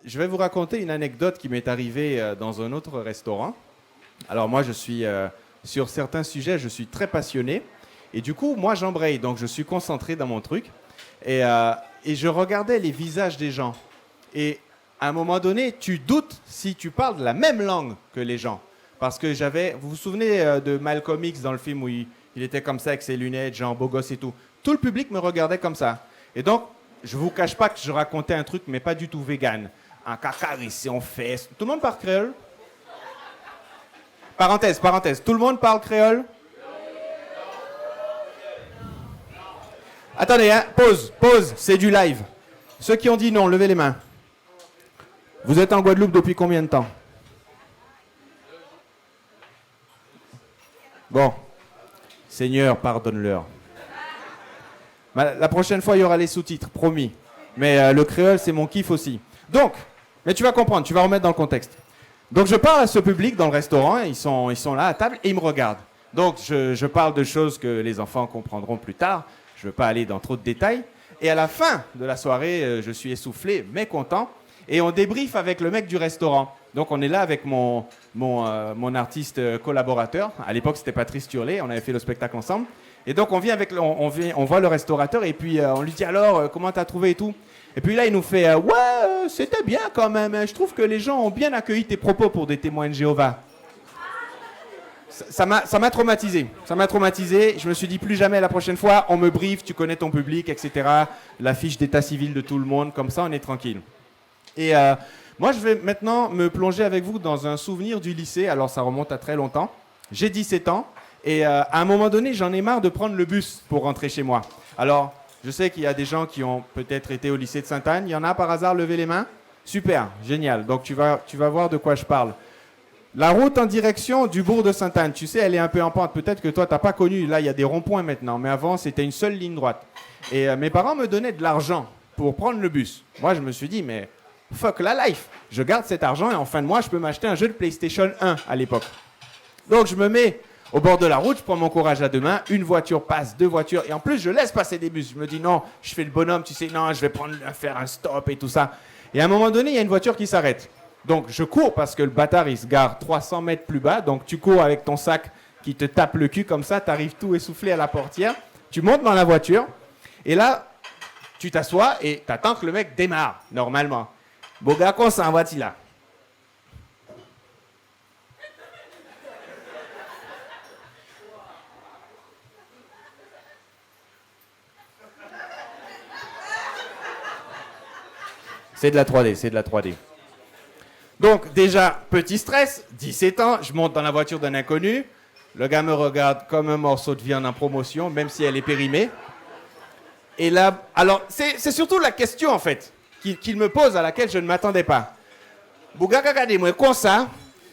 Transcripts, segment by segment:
je vais vous raconter une anecdote qui m'est arrivée dans un autre restaurant. Alors moi, je suis sur certains sujets, je suis très passionné. Et du coup, moi, j'embraye. Donc, je suis concentré dans mon truc. Et je regardais les visages des gens. Et à un moment donné, tu doutes si tu parles de la même langue que les gens. Parce que vous vous souvenez de Malcolm X dans le film où il était comme ça avec ses lunettes, genre beau gosse et tout. Tout le public me regardait comme ça. Et donc, je vous cache pas que je racontais un truc, mais pas du tout vegan. Un caca ici, on fait. Tout le monde parle créole? Parenthèse. Tout le monde parle créole? Attendez, hein, pause, c'est du live. Ceux qui ont dit non, levez les mains. Vous êtes en Guadeloupe depuis combien de temps? Bon, Seigneur, pardonne-leur. La prochaine fois, il y aura les sous-titres, promis. Mais le créole, c'est mon kiff aussi. Donc, mais tu vas comprendre, tu vas remettre dans le contexte. Donc, je parle à ce public dans le restaurant, ils sont là à table et ils me regardent. Donc, je parle de choses que les enfants comprendront plus tard. Je ne veux pas aller dans trop de détails. Et à la fin de la soirée, je suis essoufflé, mais content. Et on débriefe avec le mec du restaurant. Donc, on est là avec mon artiste collaborateur. À l'époque, c'était Patrice Turlet. On avait fait le spectacle ensemble. Et donc, on voit le restaurateur et puis on lui dit alors, comment t'as trouvé et tout. Et puis là, il nous fait ouais, c'était bien quand même. Je trouve que les gens ont bien accueilli tes propos pour des témoins de Jéhovah. Ça m'a traumatisé. Je me suis dit plus jamais la prochaine fois, on me briefe, tu connais ton public, etc. La fiche d'état civil de tout le monde, comme ça on est tranquille. Et moi je vais maintenant me plonger avec vous dans un souvenir du lycée. Alors ça remonte à très longtemps. J'ai 17 ans et à un moment donné j'en ai marre de prendre le bus pour rentrer chez moi. Alors je sais qu'il y a des gens qui ont peut-être été au lycée de Sainte-Anne. Il y en a par hasard, levez les mains. Super, génial. Donc tu vas voir de quoi je parle. La route en direction du bourg de Sainte-Anne, tu sais, elle est un peu en pente. Peut-être que toi, tu n'as pas connu. Là, il y a des ronds-points maintenant. Mais avant, c'était une seule ligne droite. Et mes parents me donnaient de l'argent pour prendre le bus. Moi, je me suis dit, mais fuck la life. Je garde cet argent et en fin de mois, je peux m'acheter un jeu de PlayStation 1 à l'époque. Donc, je me mets au bord de la route, je prends mon courage à deux mains. Une voiture passe, deux voitures. Et en plus, je laisse passer des bus. Je me dis, non, je fais le bonhomme. Tu sais, non, je vais faire un stop et tout ça. Et à un moment donné, il y a une voiture qui s'arrête. Donc, je cours parce que le bâtard, il se gare 300 mètres plus bas. Donc, tu cours avec ton sac qui te tape le cul comme ça. Tu arrives tout essoufflé à la portière. Tu montes dans la voiture. Et là, tu t'assois et tu attends que le mec démarre, normalement. Bon gars, qu'on s'en va-t-il là? C'est de la 3D. Donc, déjà, petit stress, 17 ans, je monte dans la voiture d'un inconnu. Le gars me regarde comme un morceau de viande en promotion, même si elle est périmée. Et là, alors, c'est surtout la question, en fait, qu'il me pose, à laquelle je ne m'attendais pas. Bouga, regardez-moi, comme ça.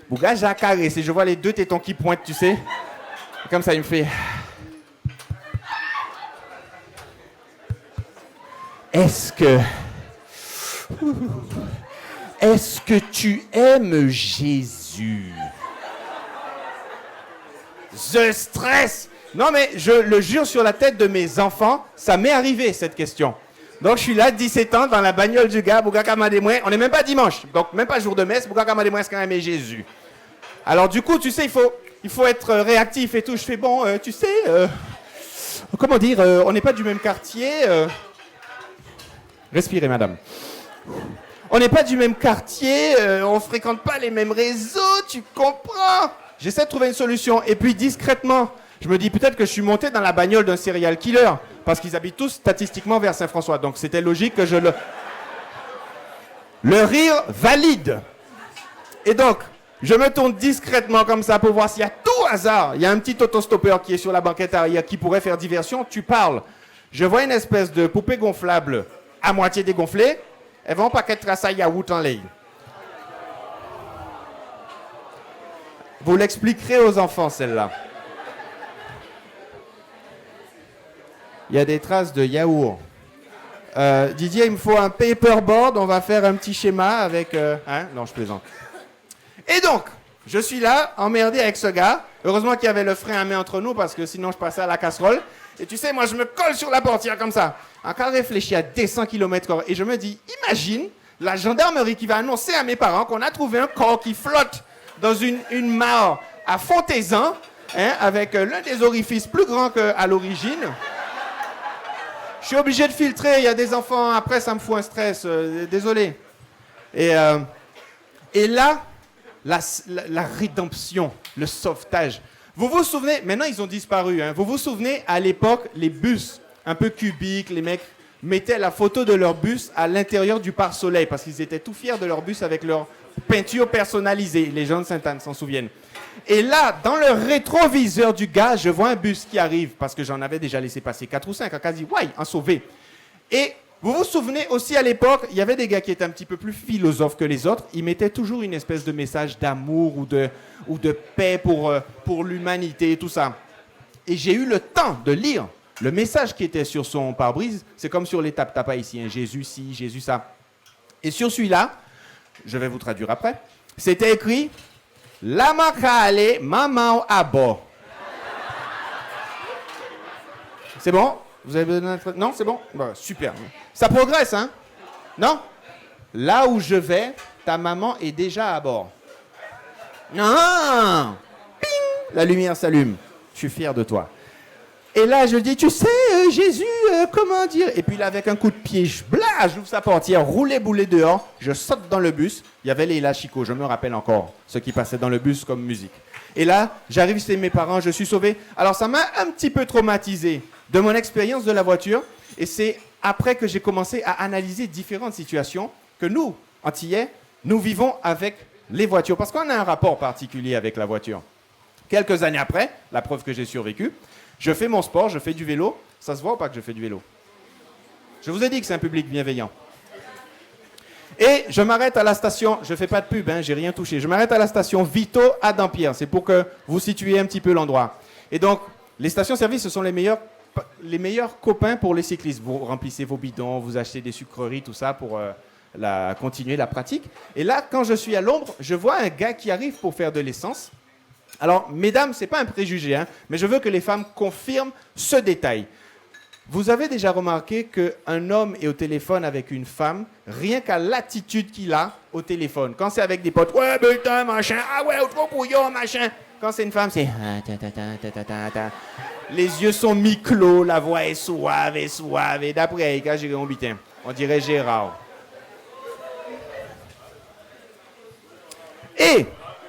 Bouga, j'ai caressé, je vois les deux tétons qui pointent, tu sais. Et comme ça, il me fait... Est-ce que tu aimes Jésus? Je stresse. Non mais je le jure sur la tête de mes enfants, ça m'est arrivé cette question. Donc je suis là, 17 ans, dans la bagnole du gars, Bouga Kamademoué, on n'est même pas dimanche, donc même pas jour de messe, Bouga Kamademoué, est-ce qu'on aime Jésus? Alors du coup, tu sais, il faut être réactif et tout. Je fais, bon, tu sais, comment dire, on n'est pas du même quartier. Respirez, madame. On n'est pas du même quartier, on fréquente pas les mêmes réseaux, tu comprends? J'essaie de trouver une solution. Et puis discrètement, je me dis peut-être que je suis monté dans la bagnole d'un serial killer. Parce qu'ils habitent tous statistiquement vers Saint-François. Donc c'était logique que je le... Le rire valide. Et donc, je me tourne discrètement comme ça pour voir s'il y a tout hasard. Il y a un petit autostoppeur qui est sur la banquette arrière qui pourrait faire diversion. Tu parles. Je vois une espèce de poupée gonflable à moitié dégonflée. Elles vont pas qu'être traçées à yaourt en lait. Vous l'expliquerez aux enfants, celle-là. Il y a des traces de yaourt. Didier, il me faut un paperboard. On va faire un petit schéma avec... Non, je plaisante. Et donc, je suis là, emmerdé avec ce gars. Heureusement qu'il y avait le frein à main entre nous parce que sinon je passais à la casserole. Et tu sais, moi, je me colle sur la portière comme ça. Encore réfléchi à des 100 km/h. Et je me dis, imagine, la gendarmerie qui va annoncer à mes parents qu'on a trouvé un corps qui flotte dans une mare à Fontaisan, hein, avec l'un des orifices plus grands qu'à l'origine. Je suis obligé de filtrer, il y a des enfants, après ça me fout un stress, désolé. Et là, la rédemption, le sauvetage. Vous vous souvenez, maintenant ils ont disparu, hein, vous vous souvenez, à l'époque, les bus un peu cubiques, les mecs mettaient la photo de leur bus à l'intérieur du pare-soleil parce qu'ils étaient tout fiers de leur bus avec leur peinture personnalisée. Les gens de Sainte-Anne s'en souviennent. Et là, dans le rétroviseur du gars, je vois un bus qui arrive parce que j'en avais déjà laissé passer 4 ou 5, en quasi, ouais, en sauvé. Et vous vous souvenez aussi à l'époque, il y avait des gars qui étaient un petit peu plus philosophes que les autres. Ils mettaient toujours une espèce de message d'amour ou de paix pour l'humanité et tout ça. Et j'ai eu le temps de lire le message qui était sur son pare-brise. C'est comme sur les tapa ici, hein, Jésus ci, Jésus ça. Et sur celui-là, je vais vous traduire après, c'était écrit « La makale maman à bord ». C'est bon? Vous avez besoin d'un... Non, c'est bon? Bah, super. Ça progresse, hein? Non? Là où je vais, ta maman est déjà à bord. Non! Ping! La lumière s'allume. Je suis fier de toi. Et là, je dis, tu sais, Jésus, comment dire? Et puis là, avec un coup de pied, j'ouvre sa portière, roulé boulet dehors, je saute dans le bus. Il y avait Leila Chico, je me rappelle encore, ce qui passait dans le bus comme musique. Et là, j'arrive chez mes parents, je suis sauvé. Alors, ça m'a un petit peu traumatisé de mon expérience de la voiture. Et c'est après que j'ai commencé à analyser différentes situations que nous, Antillais, nous vivons avec les voitures. Parce qu'on a un rapport particulier avec la voiture. Quelques années après, la preuve que j'ai survécu, je fais mon sport, je fais du vélo. Ça se voit ou pas que je fais du vélo? Je vous ai dit que c'est un public bienveillant. Et je m'arrête à la station, je ne fais pas de pub, hein, j'ai rien touché. Je m'arrête à la station Vito à Dampierre. C'est pour que vous situiez un petit peu l'endroit. Et donc, les stations-service, ce sont les meilleurs copains pour les cyclistes. Vous remplissez vos bidons, vous achetez des sucreries, tout ça pour continuer la pratique. Et là, quand je suis à l'ombre, je vois un gars qui arrive pour faire de l'essence. Alors, mesdames, ce n'est pas un préjugé, hein, mais je veux que les femmes confirment ce détail. Vous avez déjà remarqué qu'un homme est au téléphone avec une femme, rien qu'à l'attitude qu'il a au téléphone. Quand c'est avec des potes, ouais, putain, machin, ah ouais, trop bouillon, machin. Quand c'est une femme, c'est... Les yeux sont mi-clos, la voix est suave. Et d'après, quand j'ai mon bitin, on dirait Gérard. Et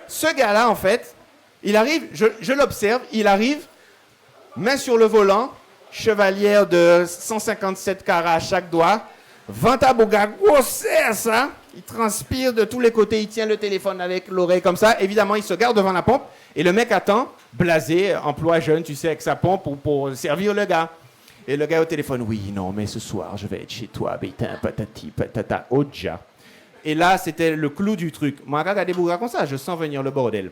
ce gars-là, en fait, il arrive, je l'observe, il arrive, main sur le volant, chevalière de 157 carats à chaque doigt, Vantabouga, grossière ça, il transpire de tous les côtés, il tient le téléphone avec l'oreille comme ça, évidemment il se garde devant la pompe, et le mec attend, blasé, emploi jeune, tu sais, avec sa pompe pour servir le gars. Et le gars au téléphone, oui, non, mais ce soir, je vais être chez toi, bétain, patati, patata, oja. Et là, c'était le clou du truc. Moi, quand regardez Bouga comme ça, je sens venir le bordel.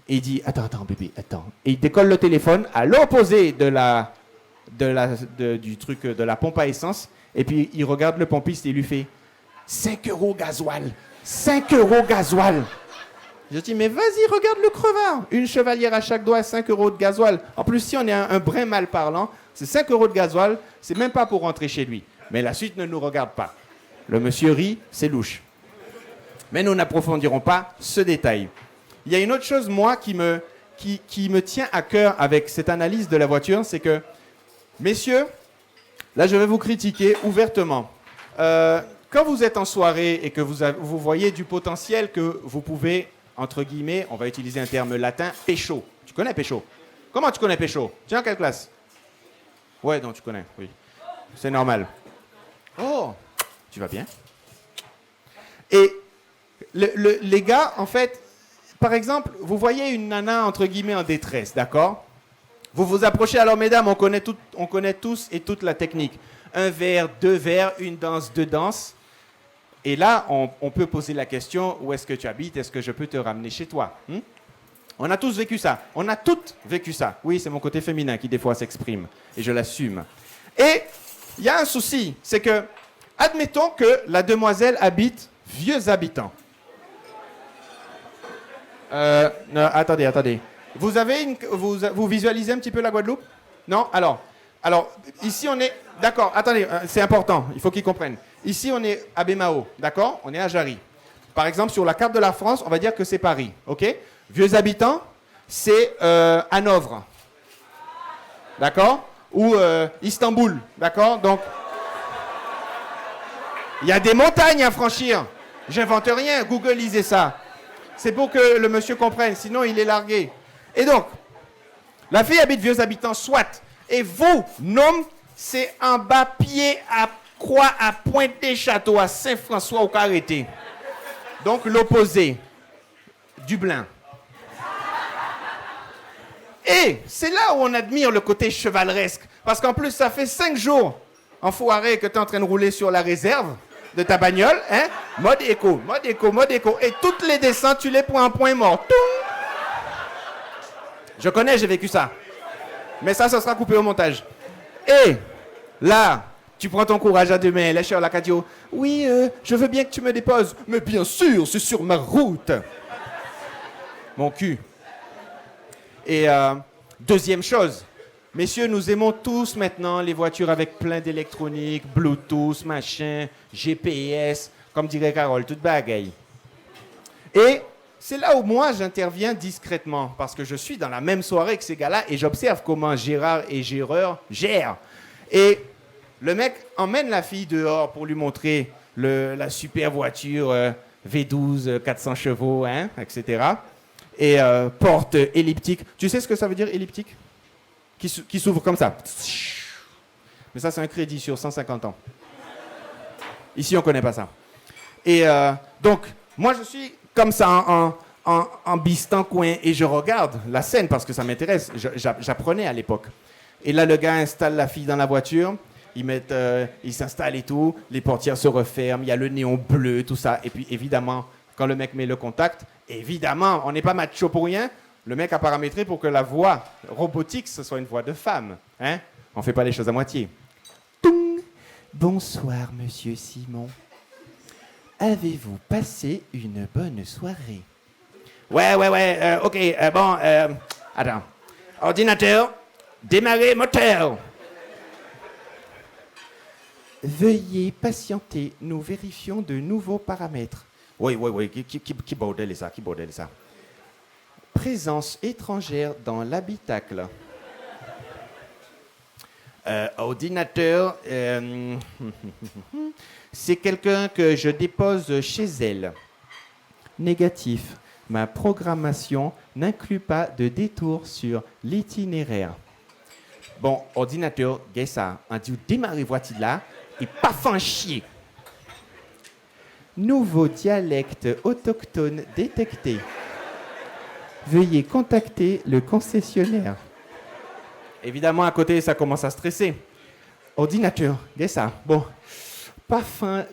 Et il dit, attends, bébé, attends. Et il décolle le téléphone à l'opposé du truc de la pompe à essence. Et puis, il regarde le pompiste et il lui fait 5 € gasoil. 5 € gasoil. Je dis, mais vas-y, regarde le crevard. Une chevalière à chaque doigt, 5 € de gasoil. En plus, si on est un brin mal parlant, c'est 5 € de gasoil. C'est même pas pour rentrer chez lui. Mais la suite ne nous regarde pas. Le monsieur rit, c'est louche. Mais nous n'approfondirons pas ce détail. Il y a une autre chose, moi, qui me tient à cœur avec cette analyse de la voiture, c'est que, messieurs, là, je vais vous critiquer ouvertement. Quand vous êtes en soirée et que vous voyez du potentiel que vous pouvez, entre guillemets, on va utiliser un terme latin, pécho. Tu connais pécho? Comment tu connais pécho? Tu es en quelle classe? Ouais, non, tu connais, oui. C'est normal. Oh, tu vas bien? Et les gars, en fait, par exemple, vous voyez une nana, entre guillemets, en détresse, d'accord? Vous vous approchez, alors mesdames, on connaît tous et toute la technique. Un verre, 2 verres, une danse, 2 danses. Et là, on peut poser la question, où est-ce que tu habites? Est-ce que je peux te ramener chez toi? On a tous vécu ça. On a toutes vécu ça. Oui, c'est mon côté féminin qui, des fois, s'exprime. Et je l'assume. Et il y a un souci, c'est que, admettons que la demoiselle habite Vieux Habitants. Non, attendez. Vous visualisez un petit peu la Guadeloupe? Non? Alors, ici on est... D'accord, attendez, c'est important, il faut qu'ils comprennent. Ici, on est à Bémao, d'accord? On est à Jarry. Par exemple, sur la carte de la France, on va dire que c'est Paris, ok? Vieux habitants, c'est Hanovre, d'accord? Ou Istanbul, d'accord? Donc, il y a des montagnes à franchir. J'invente rien, Google lisez ça. C'est pour que le monsieur comprenne, sinon il est largué. Et donc, la fille habite Vieux habitants, soit. Et vous, Nom, c'est en bas pied à croix à Pointe-des-Châteaux, à Saint-François au Carreté. Donc l'opposé, Dublin. Et c'est là où on admire le côté chevaleresque. Parce qu'en plus, ça fait 5 jours, enfoiré, que tu es en train de rouler sur la réserve de ta bagnole. Hein? Mode éco, mode éco, mode éco. Et toutes les descentes, tu les prends en point mort. Toum. Je connais, j'ai vécu ça. Mais ça sera coupé au montage. Et là, tu prends ton courage à deux mains, la chère la cadio. Oui, je veux bien que tu me déposes. Mais bien sûr, c'est sur ma route. Mon cul. Et deuxième chose, messieurs, nous aimons tous maintenant les voitures avec plein d'électronique, Bluetooth, machin, GPS, comme dirait Carole, toute bagaille. Et c'est là où moi j'interviens discrètement, parce que je suis dans la même soirée que ces gars-là et j'observe comment Gérard et Gérard gèrent. Et le mec emmène la fille dehors pour lui montrer la super voiture V12, 400 chevaux, hein, etc. Et porte elliptique. Tu sais ce que ça veut dire elliptique? Qui s'ouvre comme ça. Mais ça, c'est un crédit sur 150 ans. Ici, on ne connaît pas ça. Et donc, moi, je suis comme ça en bistant coin et je regarde la scène parce que ça m'intéresse. J'apprenais à l'époque. Et là, le gars installe la fille dans la voiture. Il s'installe et tout. Les portières se referment. Il y a le néon bleu, tout ça. Et puis, évidemment, quand le mec met le contact, évidemment, on n'est pas macho pour rien. Le mec a paramétré pour que la voix robotique, ce soit une voix de femme. Hein? On ne fait pas les choses à moitié. Toum. Bonsoir, monsieur Simon. Avez-vous passé une bonne soirée? Ouais, ok, bon, attends. Ordinateur, démarrer moteur. Veuillez patienter, nous vérifions de nouveaux paramètres. Oui, qui bordel est ça, Présence étrangère dans l'habitacle. Ordinateur, c'est quelqu'un que je dépose chez elle. Négatif. Ma programmation n'inclut pas de détour sur l'itinéraire. Bon, ordinateur, qu'est-ce ça? On dit démarrer voiture là et pas fan chier. Nouveau dialecte autochtone détecté. Veuillez contacter le concessionnaire. Évidemment, à côté, ça commence à stresser. Ordinateur, qu'est-ce ça? Bon, pas fin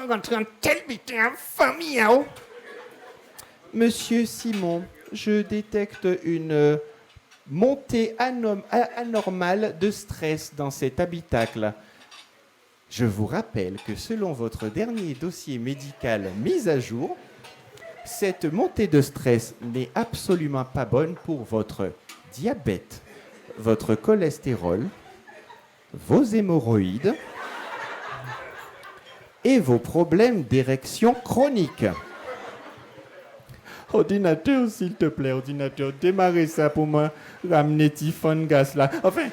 rentrer en tel putain, famille, hein? Monsieur Simon, je détecte une montée anormale de stress dans cet habitacle. Je vous rappelle que selon votre dernier dossier médical mis à jour, cette montée de stress n'est absolument pas bonne pour votre diabète, votre cholestérol, vos hémorroïdes et vos problèmes d'érection chronique. Ordinateur, s'il te plaît, ordinateur, démarrez ça pour moi, ramener Tiffon Gas là. Enfin,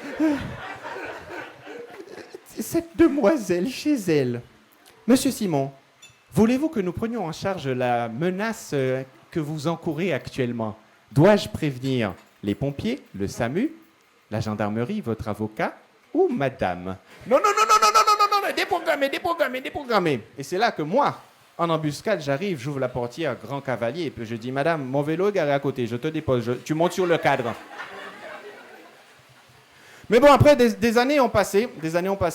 cette demoiselle chez elle. Monsieur Simon, voulez-vous que nous prenions en charge la menace que vous encourez actuellement? Dois-je prévenir les pompiers, le SAMU, la gendarmerie, votre avocat ou madame? Non, déprogrammez. Et c'est là que moi, en embuscade, j'arrive, j'ouvre la portière, grand cavalier, et puis je dis, madame, mon vélo est garé à côté, je te dépose, tu montes sur le cadre. Mais bon, après, des années ont passé,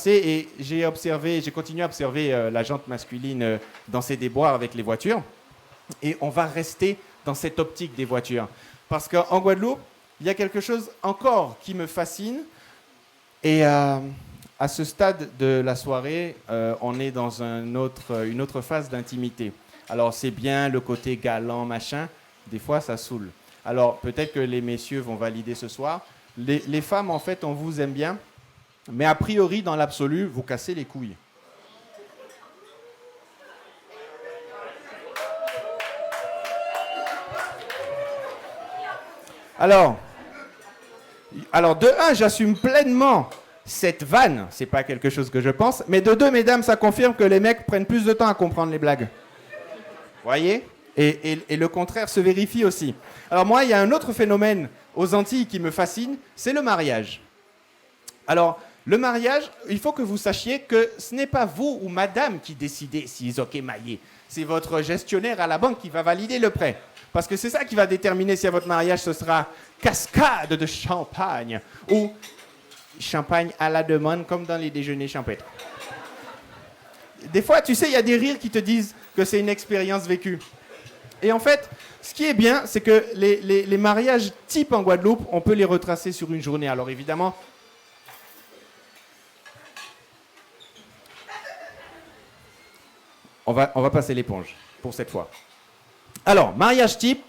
et j'ai continué à observer la jante masculine dans ses déboires avec les voitures. Et on va rester dans cette optique des voitures. Parce qu'en Guadeloupe, il y a quelque chose encore qui me fascine. Et à ce stade de la soirée, on est dans une autre phase d'intimité. Alors, c'est bien le côté galant, machin. Des fois, ça saoule. Alors, peut-être que les messieurs vont valider ce soir. Les femmes, en fait, on vous aime bien, mais a priori, dans l'absolu, vous cassez les couilles. Alors, de un, j'assume pleinement cette vanne. C'est pas quelque chose que je pense. Mais de deux, mesdames, ça confirme que les mecs prennent plus de temps à comprendre les blagues. Voyez ? Et le contraire se vérifie aussi. Alors moi, il y a un autre phénomène aux Antilles qui me fascine, c'est le mariage. Alors, le mariage, il faut que vous sachiez que ce n'est pas vous ou madame qui décidez s'ils ont émaillé. C'est votre gestionnaire à la banque qui va valider le prêt. Parce que c'est ça qui va déterminer si à votre mariage, ce sera cascade de champagne ou champagne à la demande, comme dans les déjeuners champêtres. Des fois, tu sais, il y a des rires qui te disent que c'est une expérience vécue. Et en fait, ce qui est bien, c'est que les mariages type en Guadeloupe, on peut les retracer sur une journée. Alors évidemment, on va passer l'éponge pour cette fois. Alors, mariage type,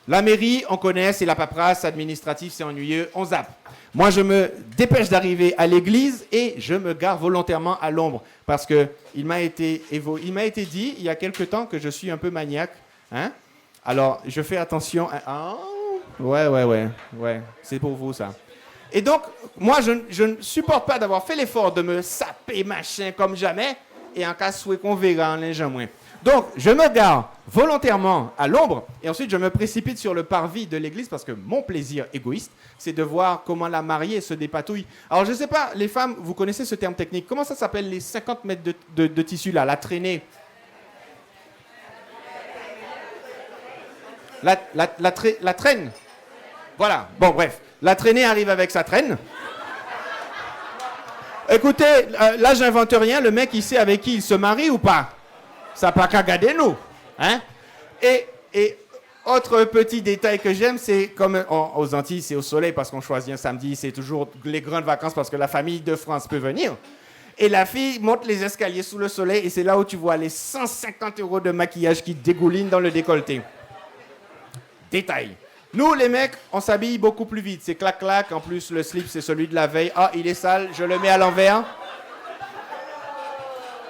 la mairie, on connaît, c'est la paperasse administrative, c'est ennuyeux, on zappe. Moi, je me dépêche d'arriver à l'église et je me gare volontairement à l'ombre parce qu'il m'a été dit il y a quelque temps que je suis un peu maniaque. Hein? Alors, je fais attention. Ouais, c'est pour vous, ça. Et donc, moi, je ne supporte pas d'avoir fait l'effort de me saper, machin, comme jamais, et en cas souhait qu'on verra en linge moins. Donc, je me gare volontairement à l'ombre, et ensuite, je me précipite sur le parvis de l'église, parce que mon plaisir égoïste, c'est de voir comment la mariée se dépatouille. Alors, je ne sais pas, les femmes, vous connaissez ce terme technique. Comment ça s'appelle, les 50 mètres de tissu, là, la traînée? La traîne. Voilà. Bon, bref. La traînée arrive avec sa traîne. Écoutez, là, j'invente rien. Le mec, il sait avec qui il se marie ou pas. Ça n'a pas qu'à garder nous. Hein? Et autre petit détail que j'aime, c'est comme aux Antilles, c'est au soleil parce qu'on choisit un samedi. C'est toujours les grandes vacances parce que la famille de France peut venir. Et la fille monte les escaliers sous le soleil et c'est là où tu vois les 150 € de maquillage qui dégoulinent dans le décolleté. Détail. Nous, les mecs, on s'habille beaucoup plus vite. C'est clac-clac. En plus, le slip, c'est celui de la veille. Ah, il est sale, je le mets à l'envers.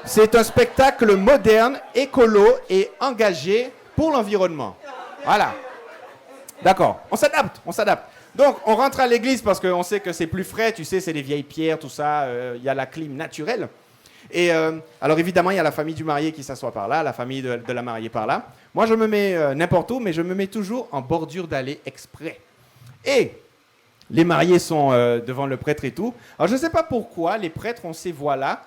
C'est un spectacle moderne, écolo et engagé pour l'environnement. Voilà. D'accord. On s'adapte. Donc, on rentre à l'église parce qu'on sait que c'est plus frais. Tu sais, c'est des vieilles pierres, tout ça. Il y a la clim naturelle. Et alors évidemment, il y a la famille du marié qui s'assoit par là, la famille de la mariée par là. Moi, je me mets n'importe où, mais je me mets toujours en bordure d'allée exprès. Et les mariés sont devant le prêtre et tout. Alors, je ne sais pas pourquoi les prêtres ont ces voix-là.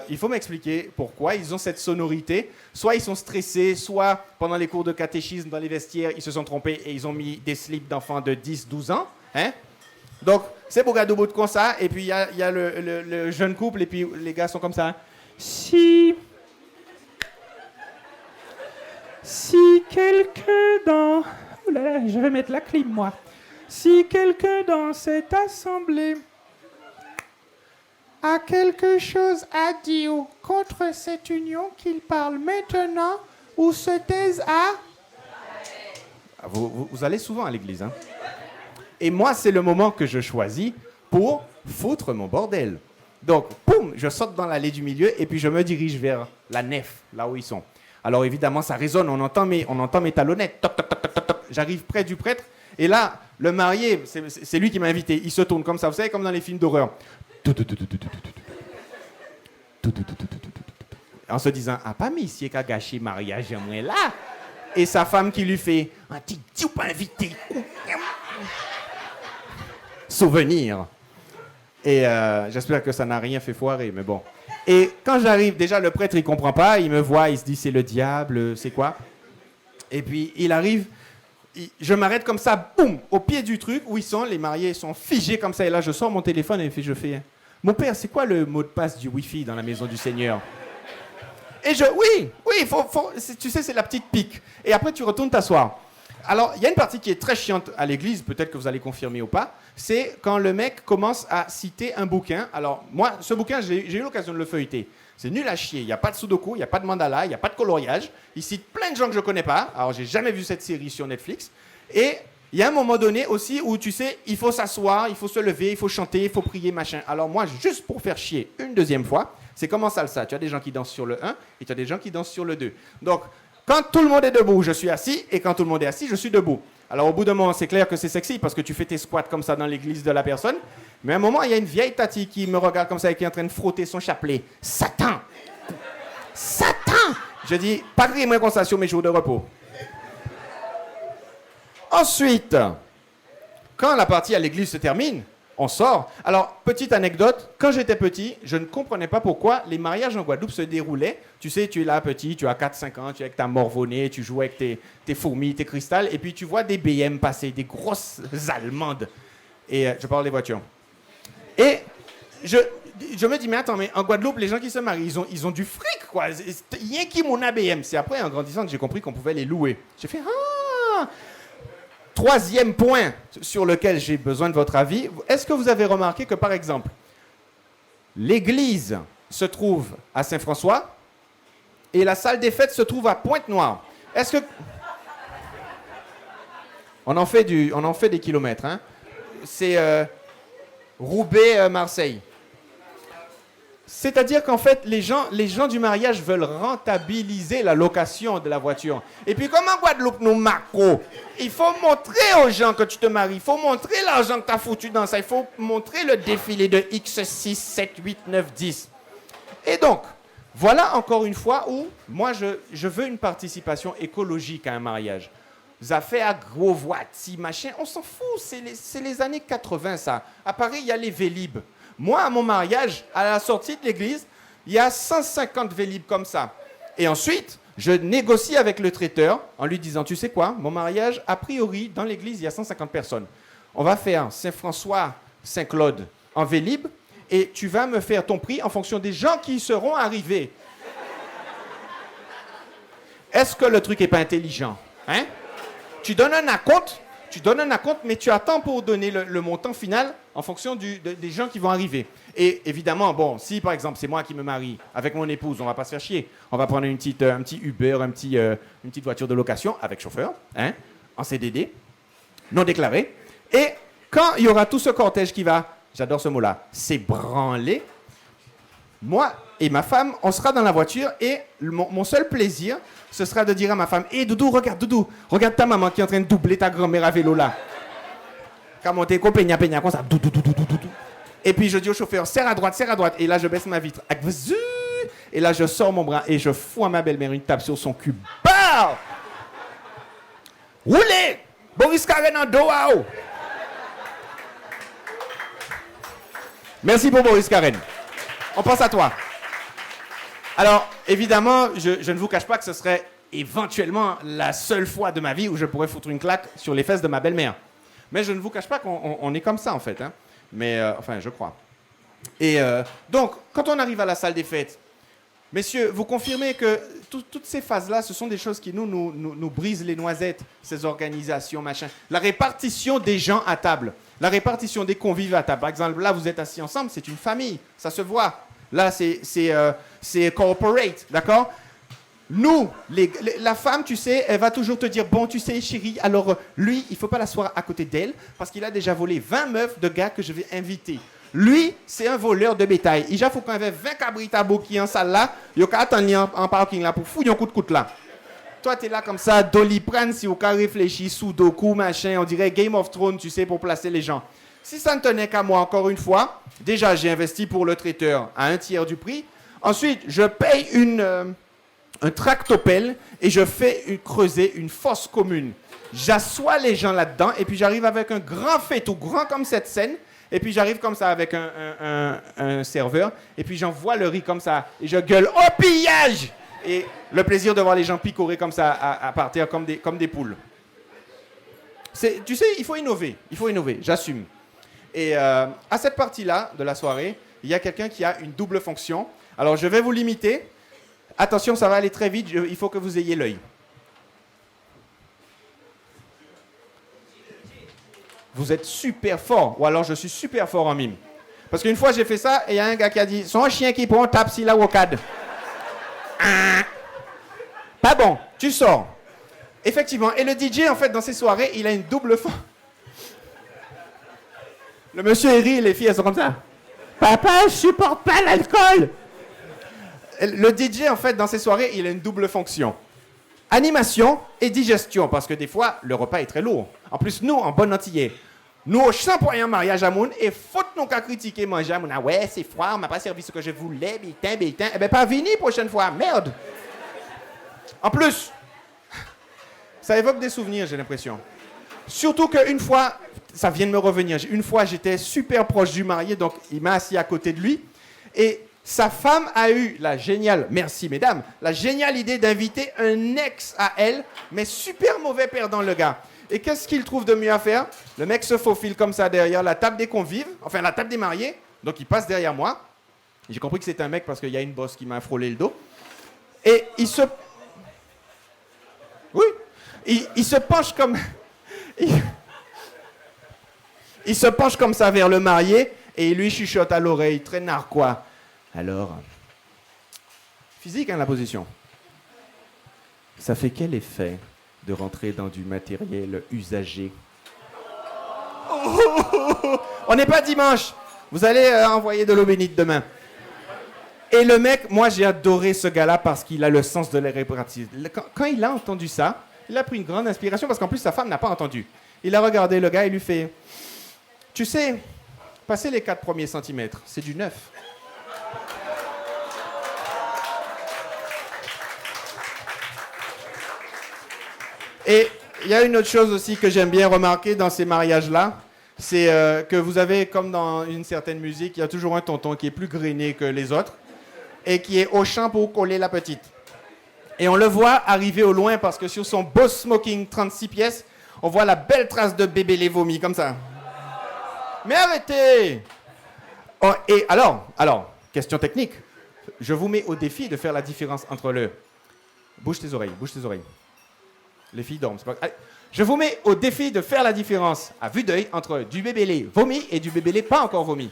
Il faut m'expliquer pourquoi. Ils ont cette sonorité. Soit ils sont stressés, soit pendant les cours de catéchisme dans les vestiaires, ils se sont trompés et ils ont mis des slips d'enfants de 10-12 ans. Hein? Donc, c'est pour garder au bout de comme ça. Et puis, il y a le jeune couple. Et puis, les gars sont comme ça. Si quelqu'un dans... Oh là là, je vais mettre la clim, moi. Si quelqu'un dans cette assemblée a quelque chose à dire contre cette union, qu'il parle maintenant ou se taise à... Vous allez souvent à l'église, hein? Et moi, c'est le moment que je choisis pour foutre mon bordel. Donc, poum, je saute dans l'allée du milieu et puis je me dirige vers la nef, là où ils sont. Alors évidemment, ça résonne, on entend mes talonnettes. Toc, toc, toc, toc, toc, toc. J'arrive près du prêtre et là, le marié, c'est lui qui m'a invité. Il se tourne comme ça, vous savez, comme dans les films d'horreur. En se disant, ah, pas ici qu'à gâcher mariage, j'aimerais là. Et sa femme qui lui fait, un petit ou pas invité. Souvenir. Et j'espère que ça n'a rien fait foirer, mais bon. Et quand j'arrive, déjà le prêtre il comprend pas, il me voit, il se dit c'est le diable, c'est quoi? Et puis il arrive, je m'arrête comme ça, boum, au pied du truc où ils sont, les mariés sont figés comme ça. Et là je sors mon téléphone et je fais, mon père, c'est quoi le mot de passe du Wi-Fi dans la maison du Seigneur? Et oui, tu sais, c'est la petite pique. Et après tu retournes t'asseoir. Alors, il y a une partie qui est très chiante à l'église, peut-être que vous allez confirmer ou pas, c'est quand le mec commence à citer un bouquin. Alors, moi, ce bouquin, j'ai eu l'occasion de le feuilleter. C'est nul à chier. Il n'y a pas de sudoku, il n'y a pas de mandala, il n'y a pas de coloriage. Il cite plein de gens que je ne connais pas. Alors, j'ai jamais vu cette série sur Netflix. Et il y a un moment donné aussi où, tu sais, il faut s'asseoir, il faut se lever, il faut chanter, il faut prier, machin. Alors, moi, juste pour faire chier une deuxième fois, c'est comme en salsa. Tu as des gens qui dansent sur le 1 et tu as des gens qui dansent sur le 2. Donc, Quand tout le monde est debout, je suis assis, et quand tout le monde est assis, je suis debout. Alors, au bout d'un moment, c'est clair que c'est sexy parce que tu fais tes squats comme ça dans l'église de la personne. Mais à un moment, il y a une vieille tati qui me regarde comme ça et qui est en train de frotter son chapelet. Satan! Satan! Je dis, pas de moi comme ça sur mes jours de repos. Ensuite, quand la partie à l'église se termine, on sort. Alors, petite anecdote, quand j'étais petit, je ne comprenais pas pourquoi les mariages en Guadeloupe se déroulaient. Tu sais, tu es là petit, tu as 4-5 ans, tu es avec ta morvonnée, tu joues avec tes fourmis, tes cristals, et puis tu vois des BM passer, des grosses Allemandes. Et je parle des voitures. Et je me dis, mais attends, mais en Guadeloupe, les gens qui se marient, ils ont du fric, quoi. Rien qui mon ABM. C'est après, en grandissant, que j'ai compris qu'on pouvait les louer. J'ai fait, ah! Troisième point sur lequel j'ai besoin de votre avis. Est-ce que vous avez remarqué que, par exemple, l'église se trouve à Saint-François et la salle des fêtes se trouve à Pointe-Noire? Est-ce que... On en fait des kilomètres, hein? C'est Roubaix-Marseille. C'est-à-dire qu'en fait, les gens du mariage veulent rentabiliser la location de la voiture. Et puis, comme en Guadeloupe, nous macro, il faut montrer aux gens que tu te maries. Il faut montrer l'argent que tu as foutu dans ça. Il faut montrer le défilé de X6, 7, 8, 9, 10. Et donc, voilà encore une fois où moi, je veux une participation écologique à un mariage. Ça fait à gros voici, machin. On s'en fout. C'est les années 80, ça. À Paris, il y a les Vélib. Moi, à mon mariage, à la sortie de l'église, il y a 150 Vélib comme ça. Et ensuite, je négocie avec le traiteur en lui disant, tu sais quoi, mon mariage, a priori, dans l'église, il y a 150 personnes. On va faire Saint-François, Saint-Claude en Vélib et tu vas me faire ton prix en fonction des gens qui seront arrivés. Est-ce que le truc n'est pas intelligent? Hein? Tu donnes un acompte, mais tu attends pour donner le montant final en fonction des gens qui vont arriver. Et évidemment, bon, si par exemple c'est moi qui me marie avec mon épouse, on va pas se faire chier. On va prendre un petit Uber, une petite voiture de location avec chauffeur, hein, en CDD, non déclaré. Et quand il y aura tout ce cortège qui va, j'adore ce mot-là, s'ébranler, moi et ma femme, on sera dans la voiture et mon seul plaisir, ce sera de dire à ma femme, hé Doudou, regarde ta maman qui est en train de doubler ta grand-mère à vélo là. Quand t'es peigna comme ça, doudou. Et puis je dis au chauffeur, serre à droite. Et là je baisse ma vitre. Et là je sors mon bras et je fous à ma belle-mère une tape sur son cul. Bah! Roulez! Boris Karen en dos. Merci pour Boris Karen. On pense à toi. Alors, évidemment, je ne vous cache pas que ce serait éventuellement la seule fois de ma vie où je pourrais foutre une claque sur les fesses de ma belle-mère. Mais je ne vous cache pas qu'on est comme ça, en fait. Hein. Mais, enfin, je crois. Et donc, quand on arrive à la salle des fêtes, messieurs, vous confirmez que toutes ces phases-là, ce sont des choses qui nous brisent les noisettes, ces organisations, machin. La répartition des gens à table, la répartition des convives à table. Par exemple, là, vous êtes assis ensemble, c'est une famille, ça se voit. Là, c'est corporate, d'accord? Nous, la femme, tu sais, elle va toujours te dire, bon, tu sais, chérie, alors lui, il ne faut pas l'asseoir à côté d'elle parce qu'il a déjà volé 20 meufs de gars que je vais inviter. Lui, c'est un voleur de bétail. Il faut qu'on ait 20 cabritabo qui en salle là, il y a attendre en parking là pour fouiller un coup de coude là. Toi, tu es là comme ça, doliprane, si au cas réfléchi, sudoku, machin, on dirait Game of Thrones, tu sais, pour placer les gens. Si ça ne tenait qu'à moi, encore une fois, déjà, j'ai investi pour le traiteur à 1/3 du prix. Ensuite, je paye un tractopelle et je fais creuser une fosse commune. J'assois les gens là-dedans et puis j'arrive avec un grand fait tout grand comme cette scène. Et puis j'arrive comme ça avec un serveur et puis j'envoie le riz comme ça et je gueule « Au pillage !» Et le plaisir de voir les gens picorer comme ça à partir comme des poules. Tu sais, il faut innover, j'assume. Et à cette partie-là de la soirée, il y a quelqu'un qui a une double fonction. Alors, je vais vous limiter. Attention, ça va aller très vite. Il faut que vous ayez l'œil. Vous êtes super fort. Ou alors, je suis super fort en mime. Parce qu'une fois, j'ai fait ça et il y a un gars qui a dit « Son chien qui prend, tape si la wokad. » Pas bon, tu sors. Effectivement. Et le DJ, en fait, dans ces soirées, il a une double fonction. Le monsieur est rit, les filles, elles sont comme ça. Papa, je supporte pas l'alcool. Le DJ, en fait, dans ces soirées, il a une double fonction. Animation et digestion, parce que des fois, le repas est très lourd. En plus, nous, en bon antillais, nous, au champoyant mariage à moun, et faute nous qu'à critiquer manger à moun. Ah ouais, c'est froid, on m'a pas servi ce que je voulais, bétain. Eh ben, pas vini prochaine fois, merde. En plus, ça évoque des souvenirs, j'ai l'impression. Surtout qu'une fois, ça vient de me revenir, une fois, j'étais super proche du marié, donc il m'a assis à côté de lui, et sa femme a eu la géniale, merci mesdames, la géniale idée d'inviter un ex à elle, mais super mauvais perdant le gars. Et qu'est-ce qu'il trouve de mieux à faire? Le mec se faufile comme ça derrière la table des convives, enfin la table des mariés, donc il passe derrière moi. J'ai compris que c'était un mec parce qu'il y a une bosse qui m'a frôlé le dos. Et il se... Oui, il se penche comme... Il se penche comme ça vers le marié et il lui chuchote à l'oreille, très narquois. Alors, physique, hein, la position. Ça fait quel effet de rentrer dans du matériel usagé? On n'est pas dimanche. Vous allez envoyer de l'eau bénite demain. Et le mec, moi j'ai adoré ce gars-là parce qu'il a le sens de l'irréparable. Quand il a entendu ça, il a pris une grande inspiration parce qu'en plus sa femme n'a pas entendu. Il a regardé le gars et lui fait... Tu sais, passer les 4 premiers centimètres, c'est du neuf. Et il y a une autre chose aussi que j'aime bien remarquer dans ces mariages-là, c'est que vous avez, comme dans une certaine musique, il y a toujours un tonton qui est plus grainé que les autres et qui est au champ pour coller la petite. Et on le voit arriver au loin parce que sur son beau smoking 36 pièces, on voit la belle trace de bébé les vomis, comme ça. Mais arrêtez! Oh, et alors, question technique. Je vous mets au défi de faire la différence entre le... Bouge tes oreilles. Les filles dorment. C'est pas... Allez. Je vous mets au défi de faire la différence à vue d'œil entre du bébélé vomi et du bébélé pas encore vomi.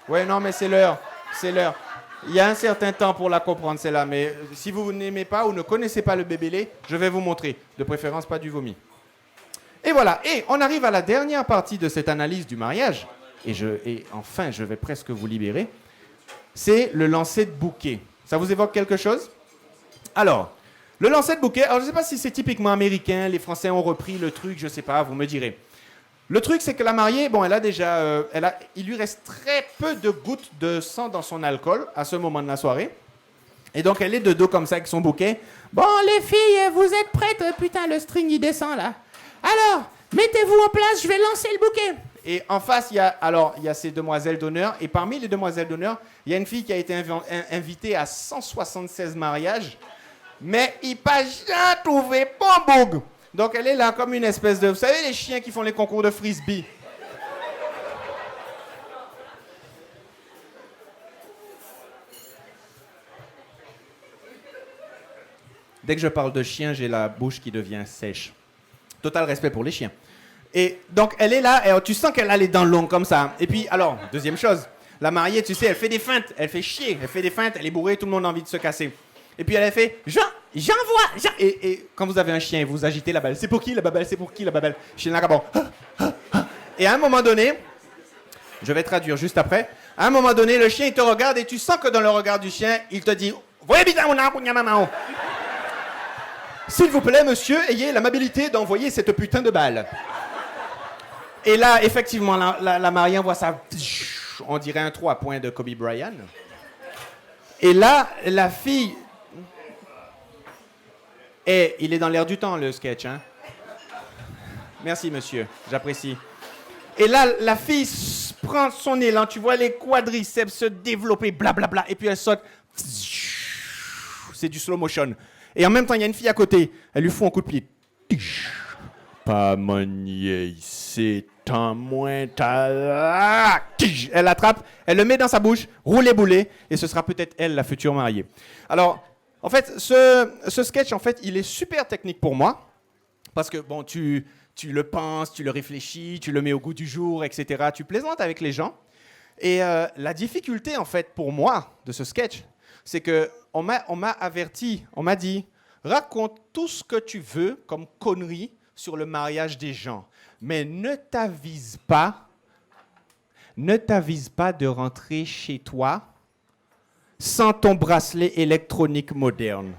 Ouais, non, mais c'est l'heure. Il y a un certain temps pour la comprendre, celle-là. Mais si vous n'aimez pas ou ne connaissez pas le bébélé, je vais vous montrer. De préférence, pas du vomi. Et voilà. Et on arrive à la dernière partie de cette analyse du mariage. Et enfin, je vais presque vous libérer. C'est le lancer de bouquet. Ça vous évoque quelque chose? Alors, le lancer de bouquet, alors je ne sais pas si c'est typiquement américain, les Français ont repris le truc, je ne sais pas, vous me direz. Le truc, c'est que la mariée, bon, elle a déjà, il lui reste très peu de gouttes de sang dans son alcool à ce moment de la soirée. Et donc, elle est de dos comme ça avec son bouquet. Bon, les filles, vous êtes prêtes? Putain, le string, il descend là. Alors, mettez-vous en place, je vais lancer le bouquet. Et en face, il y a ces demoiselles d'honneur. Et parmi les demoiselles d'honneur, il y a une fille qui a été invitée à 176 mariages. Mais il n'a pas jamais trouvé bon boug. Donc elle est là comme une espèce de... Vous savez les chiens qui font les concours de frisbee? Dès que je parle de chien, j'ai la bouche qui devient sèche. Total respect pour les chiens. Et donc elle est là, et tu sens qu'elle a les dents longues comme ça. Et puis alors, deuxième chose, la mariée, tu sais, elle fait des feintes, elle fait chier, elle fait des feintes, elle est bourrée, tout le monde a envie de se casser. Et puis elle a fait, j'envoie. Et quand vous avez un chien et vous agitez la balle, c'est pour qui la babelle, c'est pour qui la babelle? Chien là, bon. Et à un moment donné, je vais traduire juste après, à un moment donné, le chien il te regarde et tu sens que dans le regard du chien, il te dit, voyez bien mon arbre, maman. S'il vous plaît, monsieur, ayez l'amabilité d'envoyer cette putain de balle. Et là, effectivement, la mariée envoie ça, on dirait un 3 points de Kobe Bryant. Et là, la fille... Et il est dans l'air du temps, le sketch, hein? Merci, monsieur. J'apprécie. Et là, la fille prend son élan. Tu vois les quadriceps se développer, blablabla. Et puis elle saute. C'est du slow motion. Et en même temps, il y a une fille à côté. Elle lui fout un coup de pied. Pas manier, c'est un moins ta... Elle l'attrape, elle le met dans sa bouche, roulez boulet, et ce sera peut-être elle, la future mariée. Alors... En fait, ce sketch, en fait, il est super technique pour moi, parce que, bon, tu le penses, tu le réfléchis, tu le mets au goût du jour, etc. Tu plaisantes avec les gens. Et la difficulté, en fait, pour moi, de ce sketch, c'est qu'on m'a averti, on m'a dit, raconte tout ce que tu veux comme connerie sur le mariage des gens, mais ne t'avise pas de rentrer chez toi sans ton bracelet électronique moderne.